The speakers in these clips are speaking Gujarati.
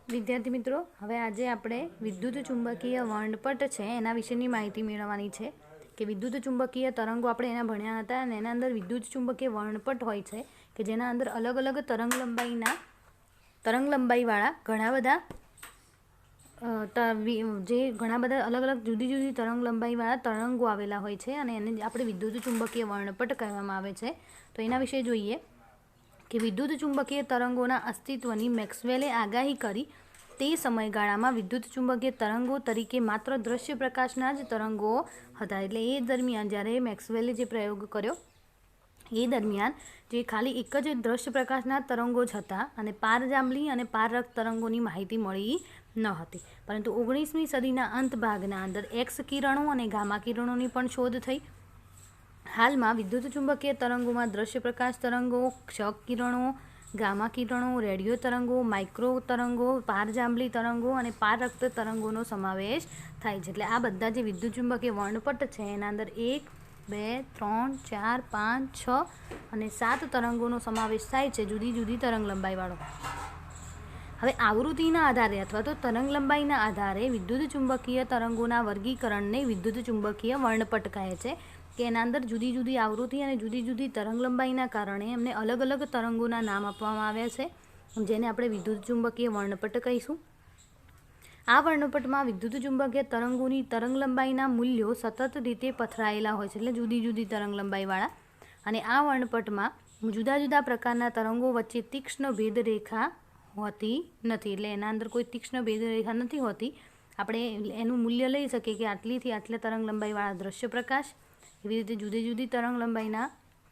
વિદ્યાર્થી મિત્રો, હવે આજે આપણે વિદ્યુત ચુંબકીય વર્ણપટ છે એના વિશેની માહિતી મેળવવાની છે કે વિદ્યુત ચુંબકીય તરંગો આપણે એના ભણ્યા હતા અને એના અંદર વિદ્યુત ચુંબકીય વર્ણપટ હોય છે કે જેના અંદર અલગ અલગ તરંગ લંબાઈવાળા ઘણા બધા અલગ અલગ જુદી જુદી તરંગ લંબાઈવાળા તરંગો આવેલા હોય છે અને એને આપણે વિદ્યુત ચુંબકીય વર્ણપટ કહેવામાં આવે છે. તો એના વિશે જોઈએ કે વિદ્યુત ચુંબકીય તરંગોના અસ્તિત્વની મેક્સવેલે આગાહી કરી તે સમયગાળામાં વિદ્યુત ચુંબકીય તરંગો તરીકે માત્ર દ્રશ્ય પ્રકાશના જ તરંગો હતા. એટલે એ દરમિયાન જ્યારે મેક્સવેલે જે પ્રયોગ કર્યો એ દરમિયાન જે ખાલી એક જ દ્રશ્ય પ્રકાશના તરંગો જ હતા અને પારજાંબલી અને પારરક્ત તરંગોની માહિતી મળી ન હતી. પરંતુ 19મી સદીના અંત ભાગના અંદર એક્સ કિરણો અને ગામા કિરણોની પણ શોધ થઈ. હાલમાં વિદ્યુત ચુંબકીય તરંગોમાં દ્રશ્ય પ્રકાશ તરંગો, ક્ષ કિરણો, ગામા કિરણો, રેડિયો તરંગો, માઇક્રો તરંગો, પારજાંબલી તરંગો અને પારરક્ત તરંગોનો સમાવેશ થાય છે. એટલે આ બધા જે વિદ્યુત ચુંબકીય વર્ણપટ છે એના અંદર 1, 2, 3, 4, 5, 6 અને 7 તરંગોનો સમાવેશ થાય છે, જુદી જુદી તરંગ લંબાઈવાળો. હવે આવૃત્તિના આધારે અથવા તો તરંગ લંબાઈના આધારે વિદ્યુત ચુંબકીય તરંગોના વર્ગીકરણને વિદ્યુત ચુંબકીય વર્ણપટ કહે છે કે એના અંદર જુદી જુદી આવૃત્તિ અને જુદી જુદી તરંગ લંબાઈના કારણે એમને અલગ અલગ તરંગોના નામ આપવામાં આવ્યા છે, જેને આપણે વિદ્યુત ચુંબકીય વર્ણપટ કહીશું. આ વર્ણપટમાં વિદ્યુત ચુંબકીય તરંગોની તરંગ લંબાઈના મૂલ્યો સતત રીતે પથરાયેલા હોય છે, એટલે જુદી જુદી તરંગ લંબાઈવાળા. અને આ વર્ણપટમાં જુદા જુદા પ્રકારના તરંગો વચ્ચે તીક્ષ્ણ ભેદરેખા હોતી નથી. એટલે એના અંદર કોઈ તીક્ષ્ણ ભેદરેખા નથી હોતી. આપણે એનું મૂલ્ય લઈ શકીએ કે આટલીથી આટલા તરંગ લંબાઈવાળા દ્રશ્ય પ્રકાશ, એવી રીતે જુદી જુદી તરંગ લંબાઈના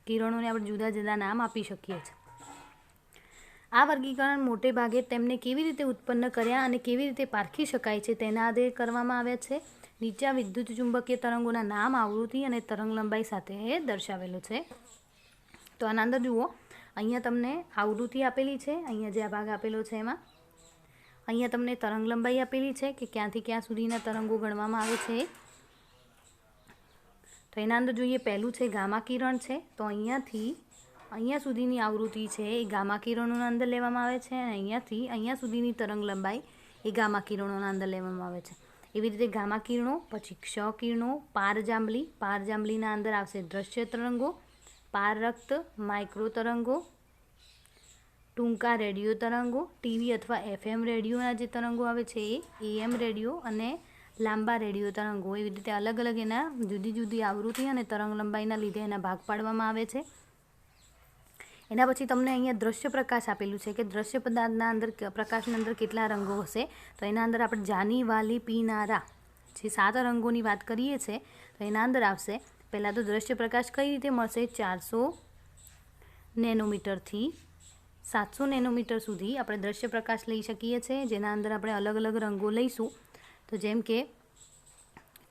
કિરણોને આપણે જુદા જુદા નામ આપી શકીએ છીએ. આ વર્ગીકરણ મોટે ભાગે તેમને કેવી રીતે ઉત્પન્ન કર્યા અને કેવી રીતે પારખી શકાય છે તેના આધારે કરવામાં આવ્યા છે. નીચા વિદ્યુત ચુંબકીય તરંગોના નામ, આવૃત્તિ અને તરંગ લંબાઈ સાથે દર્શાવેલું છે. તો આના અંદર જુઓ, અહીંયા તમને આવૃત્તિ આપેલી છે, અહીંયા જે આ ભાગ આપેલો છે એમાં અહીંયા તમને તરંગ લંબાઈ આપેલી છે કે ક્યાંથી ક્યાં સુધીના તરંગો ગણવામાં આવે છે. તો એના અંદર જોઈએ, પહેલું છે ગામા કિરણ છે. તો અહીંયાથી અહીંયા સુધીની આવૃત્તિ છે એ ગામા કિરણોના અંદર લેવામાં આવે છે અને અહીંયાથી અહીંયા સુધીની તરંગ લંબાઈ એ ગામા કિરણોના અંદર લેવામાં આવે છે. એવી રીતે ગામા કિરણો, પછી ક્ષ કિરણો, પારજાંબલીના અંદર આવશે દ્રશ્ય તરંગો, પારરક્ત, માઇક્રો તરંગો, ટૂંકા રેડિયો તરંગો, ટીવી અથવા FM રેડિયોના જે તરંગો આવે છે એ AM રેડિયો અને લાંબા રેડિયો તરંગો. એવી રીતે અલગ અલગ એના જુદી જુદી આવૃત્તિ અને તરંગ લંબાઈના લીધે એના ભાગ પાડવામાં આવે છે. એના પછી તમને અહીંયા દ્રશ્ય પ્રકાશ આપેલું છે કે દ્રશ્ય પદાર્થના અંદર પ્રકાશના અંદર કેટલા રંગો હશે. તો એના અંદર આપણે જાની, વાલી, પીનારા જે 7 રંગોની વાત કરીએ છીએ તો એના અંદર આવશે. પહેલાં તો દ્રશ્ય પ્રકાશ કઈ રીતે મળશે? 400 નેનોમીટરથી 700 નેનોમીટર સુધી આપણે દ્રશ્ય પ્રકાશ લઈ શકીએ છીએ, જેના અંદર આપણે અલગ અલગ રંગો લઈશું. તો જેમ કે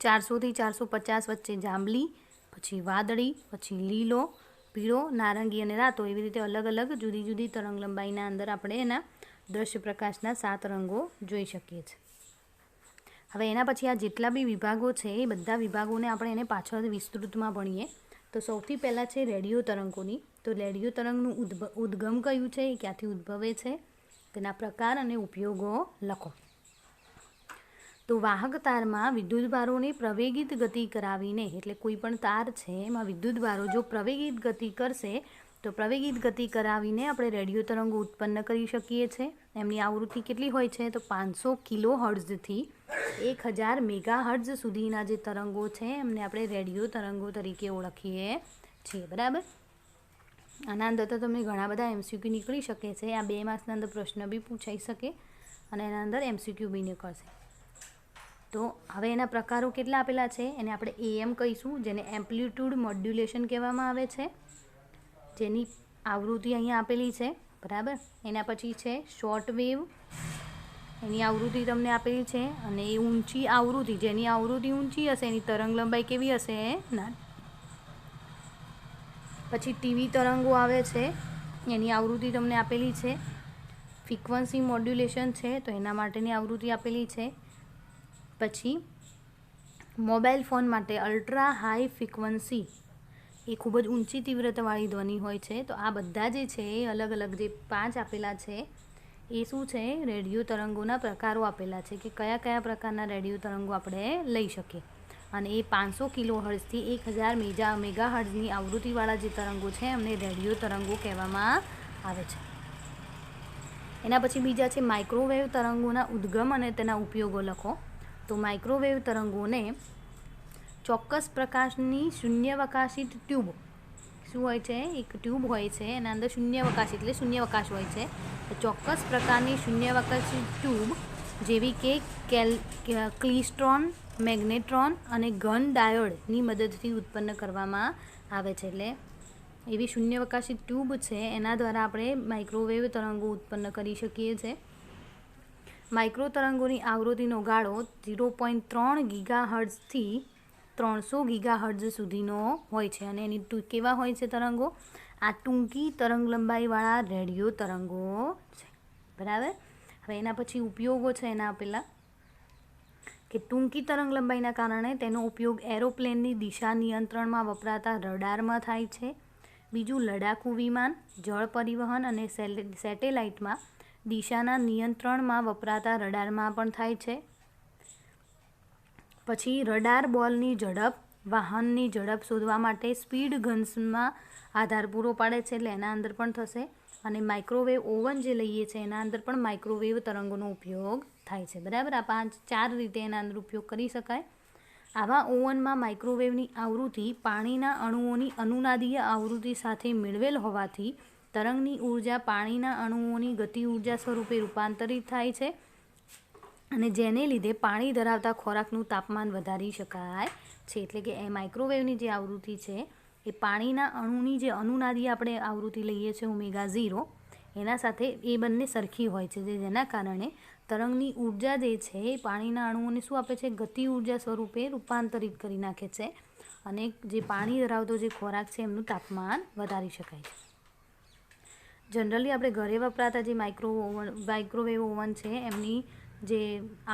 400 થી 450 વચ્ચે જાંબલી, પછી વાદળી, પછી લીલો, પીળો, નારંગી અને રાતો. એવી રીતે અલગ અલગ જુદી જુદી તરંગ લંબાઈના અંદર આપણે એના દ્રશ્ય પ્રકાશના 7 રંગો જોઈ શકીએ છીએ. હવે એના પછી આ જેટલા બી વિભાગો છે એ બધા વિભાગોને આપણે એને પાછળ વિસ્તૃતમાં ભણીએ. તો સૌથી પહેલાં છે રેડિયો તરંગોની. તો રેડિયો તરંગનું ઉદ્ગમ કયું છે, એ ક્યાંથી ઉદ્ભવે છે, તેના પ્રકાર અને ઉપયોગો લખો. તો વાહક તારમાં વિદ્યુત ભારોને પ્રવેગિત ગતિ કરાવીને, એટલે કોઈ પણ તાર છે એમાં વિદ્યુત ભારો જો પ્રવેગિત ગતિ કરશે તો પ્રવેગિત ગતિ કરાવીને આપણે રેડિયો તરંગો ઉત્પન્ન કરી શકીએ છીએ. એમની આવૃત્તિ કેટલી હોય છે? તો 500 કિલો હર્ટ્ઝથી 1000 મેગા હર્ટ્ઝ સુધીના જે તરંગો છે એમને આપણે રેડિયો તરંગો તરીકે ઓળખીએ છીએ. બરાબર. આના અંદર તો તમને ઘણા બધા MCQ નીકળી શકે છે. આ 2 માર્ક્સના અંદર પ્રશ્ન બી પૂછાઈ શકે અને એના અંદર MCQ બી નીકળશે. તો હવે એના પ્રકારો કેટલા આપેલા છે એને આપણે AM કહીશું, જેને એમ્પ્લિટ્યૂડ મોડ્યુલેશન કહેવામાં આવે છે, જેની આવૃત્તિ અહીંયા આપેલી છે. બરાબર. એના પછી છે શોર્ટ વેવ, એની આવૃત્તિ તમને આપેલી છે અને એ ઊંચી આવૃત્તિ, જેની આવૃત્તિ ઊંચી હશે એની તરંગ લંબાઈ કેવી હશે? નાની. પછી ટીવી તરંગો આવે છે, એની આવૃત્તિ તમને આપેલી છે. ફ્રીક્વન્સી મોડ્યુલેશન છે તો એના માટેની આવૃત્તિ આપેલી છે. પછી મોબાઈલ ફોન માટે અલ્ટ્રા હાઈ ફ્રીક્વન્સી, એ ખૂબ જ ઊંચી તીવ્રતાવાળી ધ્વનિ હોય છે. તો આ બધા જે છે એ અલગ અલગ જે 5 આપેલા છે એ શું છે, રેડિયો તરંગોના પ્રકારો આપેલા છે કે કયા કયા પ્રકારના રેડિયો તરંગો આપણે લઈ શકીએ. અને એ 500 કિલોહર્ટ્ઝથી 1000 મેગાહર્ટ્ઝની આવૃત્તિવાળા જે તરંગો છે એમને રેડિયો તરંગો કહેવામાં આવે છે. એના પછી બીજા છે માઇક્રોવેવ તરંગોના ઉદ્ગમ અને તેના ઉપયોગો લખો. તો માઇક્રોવેવ તરંગોને ચોક્કસ પ્રકાશની શૂન્યાવકાશિત ટ્યુબ, શું હોય છે, એક ટ્યુબ હોય છે એના અંદર શૂન્યાવકાશ એટલે શૂન્યાવકાશ હોય છે. ચોક્કસ પ્રકારની શૂન્યાવકાશી ટ્યુબ જેવી કે ક્લિસ્ટ્રોન, મેગ્નેટ્રોન અને ઘન ડાયોડની મદદથી ઉત્પન્ન કરવામાં આવે છે. એટલે એવી શૂન્યાવકાશી ટ્યુબ છે એના દ્વારા આપણે માઇક્રોવેવ તરંગો ઉત્પન્ન કરી શકીએ છીએ. માઇક્રો તરંગોની આવૃત્તિનો ગાળો 0.3 ગીગાહર્ટ્ઝથી 300 ગીગાહર્ટ્ઝ સુધીનો હોય છે. અને એની કેવા હોય છે તરંગો? આ ટૂંકી તરંગ લંબાઈવાળા રેડિયો તરંગો છે. બરાબર. હવે એના પછી ઉપયોગો છે એના આપેલા કે ટૂંકી તરંગ લંબાઈના કારણે તેનો ઉપયોગ એરોપ્લેનની દિશા નિયંત્રણમાં વપરાતા રડારમાં થાય છે. બીજું, લડાકુ વિમાન, જળ પરિવહન અને સેટેલાઇટમાં દિશાના નિયંત્રણમાં વપરાતા રડારમાં પણ થાય છે. પછી રડાર બોલની ઝડપ, વાહનની ઝડપ શોધવા માટે સ્પીડ ગન્સમાં આધાર પૂરો પાડે છે, એટલે એના અંદર પણ થશે. અને માઇક્રોવેવ ઓવન જે લઈએ છીએ એના અંદર પણ માઇક્રોવેવ તરંગોનો ઉપયોગ થાય છે. બરાબર. આ 4 રીતે એના અંદર ઉપયોગ કરી શકાય. આવા ઓવનમાં માઇક્રોવેવની આવૃત્તિ પાણીના અણુઓની અનુનાદીય આવૃત્તિ સાથે મેળવેલ હોવાથી તરંગની ઉર્જા પાણીના અણુઓની ગતિ ઉર્જા સ્વરૂપે રૂપાંતરિત થાય છે અને જેને લીધે પાણી ધરાવતા ખોરાકનું તાપમાન વધારી શકાય છે. એટલે કે એ માઇક્રોવેવની જે આવૃત્તિ છે એ પાણીના અણુની જે અનુનાદીય આપણે આવૃત્તિ લઈએ છીએ ઓમેગા 0, એના સાથે એ બંને સરખી હોય છે, જેના કારણે તરંગની ઉર્જા જે છે એ પાણીના અણુઓને શું આપે છે, ગતિ ઉર્જા સ્વરૂપે રૂપાંતરિત કરી નાખે છે અને જે પાણી ધરાવતો જે ખોરાક છે એમનું તાપમાન વધારી શકાય છે. જનરલી આપણે ઘરે વપરાતા જે માઇક્રોવેવ ઓવન છે એમની જે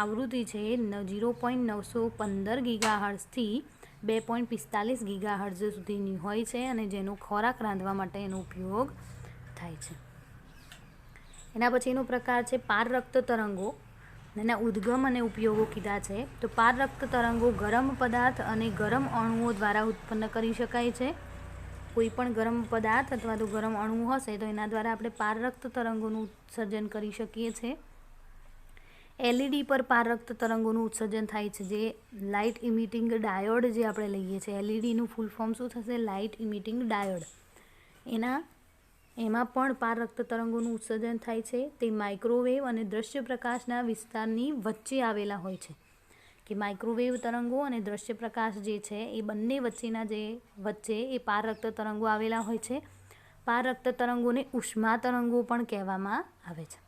આવૃત્તિ છે 0.915 ગીગાહર્ટ્ઝથી 2.45 ગીગાહર્ટ્ઝ સુધીની હોય છે અને જેનો ખોરાક રાંધવા માટે એનો ઉપયોગ થાય છે. એના પછીનો પ્રકાર છે પારરક્ત તરંગો. એના ઉદ્ગમ અને ઉપયોગો કીધા છે. તો પારરક્ત તરંગો ગરમ પદાર્થ અને ગરમ અણુઓ દ્વારા ઉત્પન્ન કરી શકાય છે. કોઈ પણ ગરમ પદાર્થ અથવા તો ગરમ અણુ હશે તો એના દ્વારા આપણે પારરક્ત તરંગોનું ઉત્સર્જન કરી શકીએ છીએ. એલઈડી પર પારરક્ત તરંગોનું ઉત્સર્જન થાય છે, જે લાઇટ ઇમિટિંગ ડાયોડ જે આપણે લઈએ છીએ. એલઈડીનું ફૂલ ફોર્મ શું થશે? Light emitting diode. એમાં પણ પારરક્ત તરંગોનું ઉત્સર્જન થાય છે. તે માઇક્રોવેવ અને દ્રશ્ય પ્રકાશના વિસ્તારની વચ્ચે આવેલા હોય છે. કે માઇક્રોવેવ તરંગો અને દ્રશ્ય પ્રકાશ જે છે એ બંને વચ્ચે એ પારરક્ત તરંગો આવેલા હોય છે. પારરક્ત તરંગોને ઉષ્મા તરંગો પણ કહેવામાં આવે છે.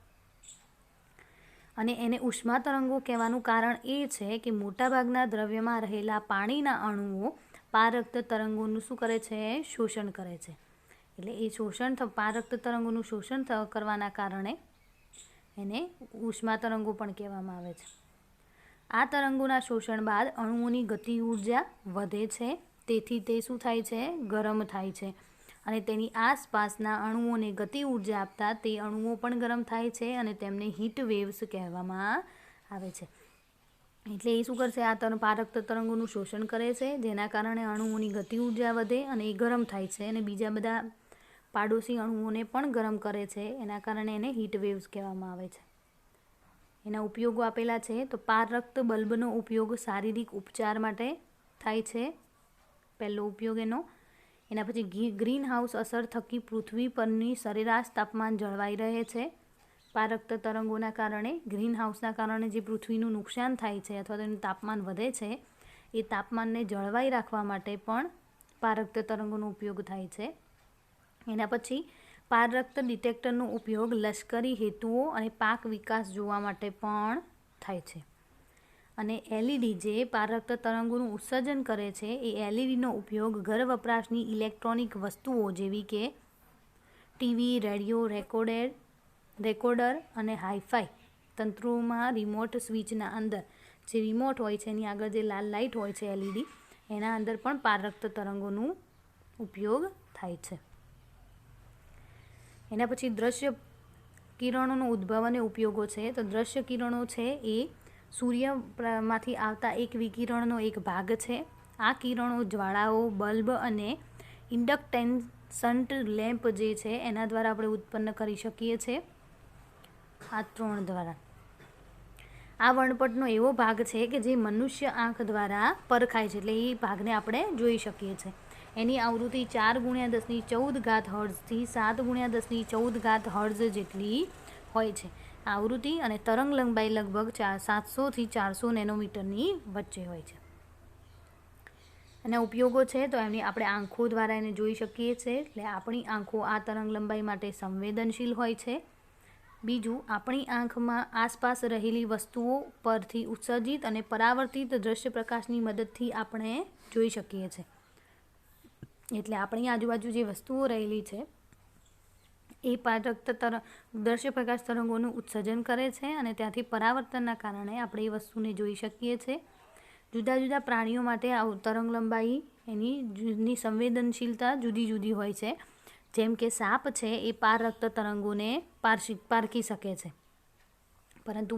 અને એને ઉષ્મા તરંગો કહેવાનું કારણ એ છે કે મોટાભાગના દ્રવ્યમાં રહેલા પાણીના અણુઓ પારરક્ત તરંગોનું શું કરે છે? શોષણ કરે છે. એટલે એ પારરક્ત તરંગોનું શોષણ કરવાના કારણે એને ઉષ્મા તરંગો પણ કહેવામાં આવે છે. આ તરંગોના શોષણ બાદ અણુઓની ગતિ ઉર્જા વધે છે, તેથી તે શું થાય છે? ગરમ થાય છે અને તેની આસપાસના અણુઓને ગતિ ઉર્જા આપતા તે અણુઓ પણ ગરમ થાય છે અને તેમને હીટ વેવ્સ કહેવામાં આવે છે. એટલે એ શું કરશે? આ પારરક્ત તરંગોનું શોષણ કરે છે, જેના કારણે અણુઓની ગતિ ઉર્જા વધે અને એ ગરમ થાય છે અને બીજા બધા પાડોશી અણુઓને પણ ગરમ કરે છે. એના કારણે એને હીટ વેવ્સ કહેવામાં આવે છે. એના ઉપયોગો આપેલા છે. તો પારરક્ત બલ્બનો ઉપયોગ શારીરિક ઉપચાર માટે થાય છે, પહેલો ઉપયોગ એનો. એના પછી ગ્રીન હાઉસ અસર થકી પૃથ્વી પરની સરેરાશ તાપમાન જળવાઈ રહે છે. પારરક્ત તરંગોના કારણે ગ્રીન હાઉસના કારણે જે પૃથ્વીનું નુકસાન થાય છે અથવા તો એનું તાપમાન વધે છે, એ તાપમાનને જળવાઈ રાખવા માટે પણ પારરક્ત તરંગોનો ઉપયોગ થાય છે. એના પછી પારરક્ત ડિટેક્ટરનો ઉપયોગ લશ્કરી હેતુઓ અને પાક વિકાસ જોવા માટે પણ થાય છે. અને એલઈડી જે પારરક્ત તરંગોનું ઉત્સર્જન કરે છે, એ એલઈડીનો ઉપયોગ ઘર વપરાશની ઇલેક્ટ્રોનિક વસ્તુઓ જેવી કે ટીવી, રેડિયો, રેકોર્ડર અને હાઈફાઈ તંત્રોમાં રિમોટ સ્વિચના અંદર જે રિમોટ હોય છે એની આગળ જે લાલ લાઇટ હોય છે એલઈડી, એના અંદર પણ પારરક્ત તરંગોનો ઉપયોગ થાય છે. એના પછી કિરણોનો ઉદ્ભવ અને ઉપયોગો છે. તો દ્રશ્ય કિરણો છે એ સૂર્યમાંથી આવતા એક વિકિરણનો એક ભાગ છે. આ કિરણો જ્વાળાઓ, બલ્બ અને ઇન્ડક્ટેન્સન્ટ લેમ્પ જે છે એના દ્વારા આપણે ઉત્પન્ન કરી શકીએ છીએ. આ 3 દ્વારા. આ વર્ણપટનો એવો ભાગ છે કે જે મનુષ્ય આંખ દ્વારા પરખાય છે, એટલે એ ભાગને આપણે જોઈ શકીએ છીએ. એની આવૃત્તિ 4×1014 હર્ટ્ઝથી 7×1014 હર્ટ્ઝ જેટલી હોય છે આવૃત્તિ, અને તરંગ લંબાઈ લગભગ 700થી 400 નેનોમીટરની વચ્ચે હોય છે. એના ઉપયોગો છે તો એમની આપણે આંખો દ્વારા એને જોઈ શકીએ છીએ, એટલે આપણી આંખો આ તરંગ લંબાઈ માટે સંવેદનશીલ હોય છે. બીજું, આપણી આંખમાં આસપાસ રહેલી વસ્તુઓ પરથી ઉત્સર્જિત અને પરાવર્તિત દ્રશ્ય પ્રકાશની મદદથી આપણે જોઈ શકીએ છીએ. એટલે આપણી આજુબાજુ જે વસ્તુઓ રહેલી છે એ દ્રશ્ય પ્રકાશ તરંગોનું ઉત્સર્જન કરે છે અને ત્યાંથી પરાવર્તનના કારણે આપણે એ વસ્તુને જોઈ શકીએ છીએ. જુદા જુદા પ્રાણીઓ માટે આ તરંગ લંબાઈ એની સંવેદનશીલતા જુદી જુદી હોય છે. જેમ કે સાપ છે એ પારરક્ત તરંગોને પારખી શકે છે, પરંતુ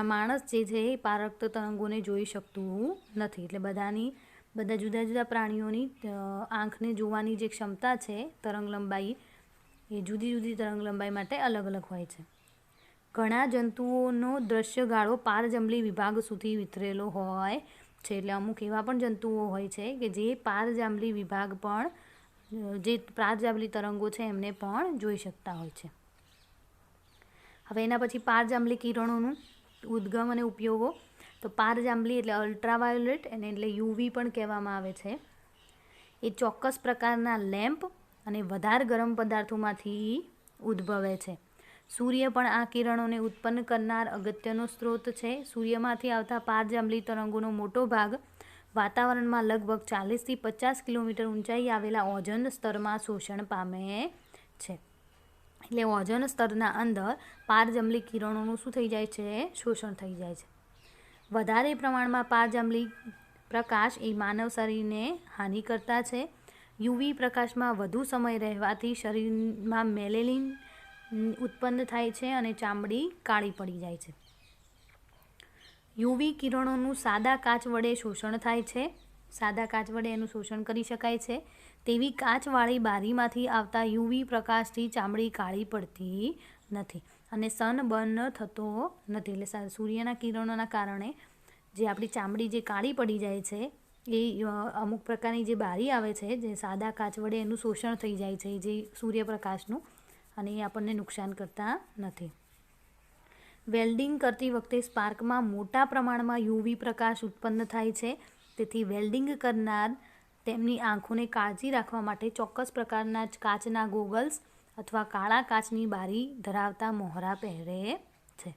માણસ જે છે એ પારરક્ત તરંગોને જોઈ શકતું નથી. એટલે બધા જુદા જુદા પ્રાણીઓની આંખને જોવાની જે ક્ષમતા છે તરંગ લંબાઈ એ જુદી જુદી તરંગ લંબાઈ માટે અલગ અલગ હોય છે. ઘણા જંતુઓનો દ્રશ્ય ગાળો પારજાંબલી વિભાગ સુધી વિતરેલો હોય છે. એટલે અમુક એવા પણ જંતુઓ હોય છે કે જે પારજાંબલી વિભાગ પણ જે પારજાંબલી તરંગો છે એમને પણ જોઈ શકતા હોય છે. હવે એના પછી પારજાંબલી કિરણોનું ઉદ્ગમ અને ઉપયોગો. તો પારજાંબલી એટલે અલ્ટ્રાવાયોલેટ, એને એટલે યુવી પણ કહેવામાં આવે છે. એ ચોક્કસ પ્રકારના લેમ્પ અને વધારે ગરમ પદાર્થોમાંથી ઉદ્ભવે છે. સૂર્ય પણ આ કિરણોને ઉત્પન્ન કરનાર અગત્યનો સ્ત્રોત છે. સૂર્યમાંથી આવતા પારજાંબલી તરંગોનો મોટો ભાગ વાતાવરણમાં લગભગ 40થી 50 કિલોમીટર ઊંચાઈ આવેલા ઓઝોન સ્તરમાં શોષણ પામે છે. એટલે ઓઝોન સ્તરના અંદર પારજાંબલી કિરણોનું શું થઈ જાય છે? શોષણ થઈ જાય છે. વધારે પ્રમાણમાં પારજાંબલી પ્રકાશ એ માનવ શરીરને હાનિ કરતા છે. યુવી પ્રકાશમાં વધુ સમય રહેવાથી શરીરમાં મેલેનિન ઉત્પન્ન થાય છે અને ચામડી કાળી પડી જાય છે. યુવી કિરણોનું સાદા કાચ વડે શોષણ થાય છે. સાદા કાચ વડે એનું શોષણ કરી શકાય છે. તેવી કાચવાળી બારીમાંથી આવતા યુવી પ્રકાશથી ચામડી કાળી પડતી નથી અને સનબર્ન થતો નથી. એટલે સૂર્યના કિરણોના કારણે જે આપણી ચામડી જે કાળી પડી જાય છે એ અમુક પ્રકારની જે બારી આવે છે જે સાદા કાચ વડે એનું શોષણ થઈ જાય છે જે સૂર્યપ્રકાશનું, અને એ આપણને નુકસાન કરતા નથી. વેલ્ડિંગ કરતી વખતે સ્પાર્કમાં મોટા પ્રમાણમાં યુવી પ્રકાશ ઉત્પન્ન થાય છે. તેથી વેલ્ડિંગ કરનાર તેમની આંખોને કાળજી રાખવા માટે ચોક્કસ પ્રકારના કાચના ગોગલ્સ અથવા કાળા કાચની બારી ધરાવતા મોહરા પહેરે છે.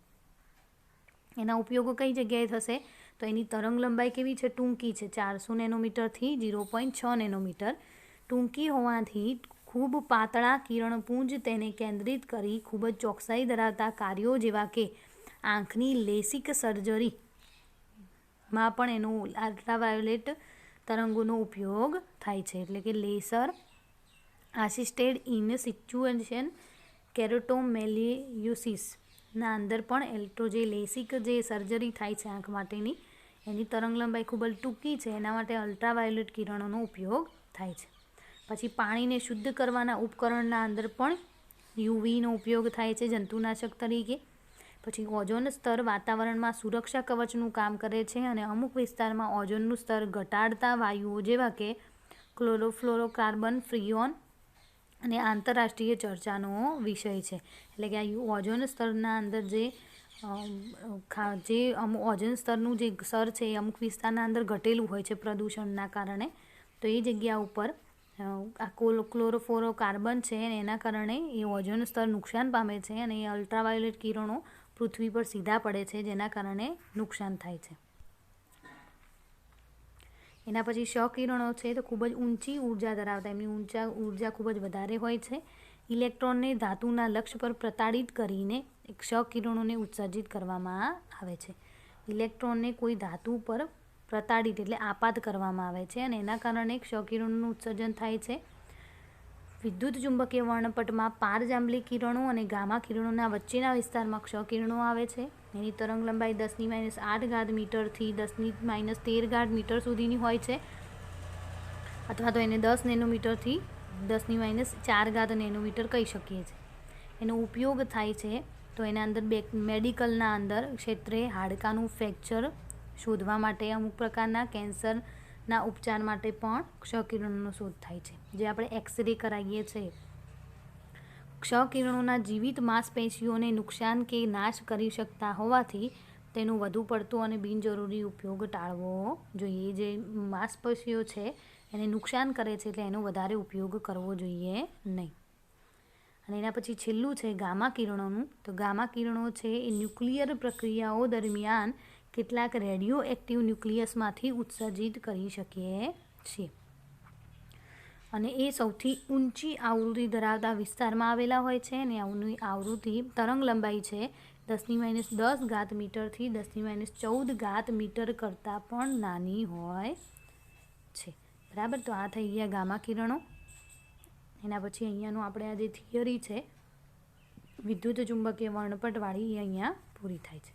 એના ઉપયોગો કઈ જગ્યાએ થશે? તો એની તરંગ લંબાઈ કેવી છે? ટૂંકી છે, 400 નેનોમીટરથી 0.6 નેનોમીટર. ટૂંકી હોવાથી ખૂબ પાતળા કિરણપુંજ તેને કેન્દ્રિત કરી ખૂબ જ ચોકસાઈ ધરાવતા કાર્યો જેવા કે આંખની લેસિક સર્જરીમાં પણ એનો અલ્ટ્રાવાયોલેટ તરંગોનો ઉપયોગ થાય છે. એટલે કે લેસર આસિસ્ટેડ ઇન સિચ્યુએશન કેરોટોમેલિયોસિસના અંદર પણ જે લેસિક જે સર્જરી થાય છે આંખ માટેની, એની તરંગ લંબાઈ ખૂબ જ ટૂંકી છે. એના માટે અલ્ટ્રાવાયોલેટ કિરણોનો ઉપયોગ થાય છે. પછી પાણીને શુદ્ધ કરવાના ઉપકરણના અંદર પણ યુવીનો ઉપયોગ થાય છે જંતુનાશક તરીકે. પછી ઓઝોન સ્તર વાતાવરણમાં સુરક્ષા કવચનું કામ કરે છે અને અમુક વિસ્તારમાં ઓઝોનનું સ્તર ઘટાડતા વાયુઓ જેવા કે ક્લોરોફ્લોરોકાર્બન, ફ્રીયોન અને આંતરરાષ્ટ્રીય ચર્ચાનો વિષય છે. એટલે કે આ ઓઝોન સ્તરના અંદર જે ઓઝોન સ્તરનું જે સ્તર છે એ અમુક વિસ્તારના અંદર ઘટેલું હોય છે પ્રદૂષણના કારણે. તો એ જગ્યા ઉપર આ ક્લોરોફ્લોરોકાર્બન છે અને એના કારણે એ ઓઝોન સ્તર નુકસાન પામે છે અને એ અલ્ટ્રાવાયોલેટ કિરણો પૃથ્વી પર સીધા પડે છે જેના કારણે નુકસાન થાય છે. એના પછી ક્ષ-કિરણો છે તો ખૂબ જ ઊંચી ઉર્જા ધરાવતા, એમની ઉર્જા ખૂબ જ વધારે હોય છે. ઇલેક્ટ્રોનને ધાતુના લક્ષ્ય પર પ્રતાડિત કરીને ક્ષ-કિરણોને ઉત્સર્જિત કરવામાં આવે છે. ઇલેક્ટ્રોનને કોઈ ધાતુ પર પ્રતાડિત એટલે આપાત કરવામાં આવે છે અને એના કારણે ક્ષ-કિરણોનું ઉત્સર્જન થાય છે. વિદ્યુત ચુંબકીય વર્ણપટમાં પારજાંબલી કિરણો અને ગામા કિરણોના વચ્ચેના વિસ્તારમાં ક્ષ કિરણો આવે છે. એની તરંગ લંબાઈ 10⁻8 મીટરથી 10⁻13 મીટર સુધીની હોય છે, અથવા તો એને 10 નેનોમીટરથી 10⁻4 નેનોમીટર કહી શકીએ છીએ. એનો ઉપયોગ થાય છે તો એના અંદર મેડિકલના અંદર ક્ષેત્રે હાડકાનું ફ્રેક્ચર શોધવા માટે, અમુક પ્રકારના કેન્સરના ઉપચાર માટે પણ ક્ષ કિરણોનો શોધ થાય છે, જે આપણે એક્સરે કરાવીએ છીએ. ક્ષ કિરણોના જીવિત માંસપેશીઓને નુકસાન કે નાશ કરી શકતા હોવાથી તેનો વધુ પડતો અને બિનજરૂરી ઉપયોગ ટાળવો જોઈએ. જે માંસપેશીઓ છે એને નુકસાન કરે છે, એટલે એનો વધારે ઉપયોગ કરવો જોઈએ નહીં. અને એના પછી છેલ્લું છે ગામા કિરણોનું. તો ગામા કિરણો છે એ ન્યુક્લિયર પ્રક્રિયાઓ દરમિયાન કેટલાક રેડિયો એક્ટિવ ન્યુક્લિયસમાંથી ઉત્સર્જિત કરી શકીએ છીએ, અને એ સૌથી ઊંચી આવૃત્તિ ધરાવતા વિસ્તારમાં આવેલા હોય છે. અને આની આવૃત્તિ તરંગ લંબાઈ છે 10⁻10 મીટરથી 10⁻14 મીટર કરતાં પણ નાની હોય છે. બરાબર. તો આ થઈ ગયા ગામા કિરણો. એના પછી અહીંયાનું આપણે આ જે થિયરી છે વિદ્યુત ચુંબકીય વર્ણપટવાળી એ અહીંયા પૂરી થાય છે.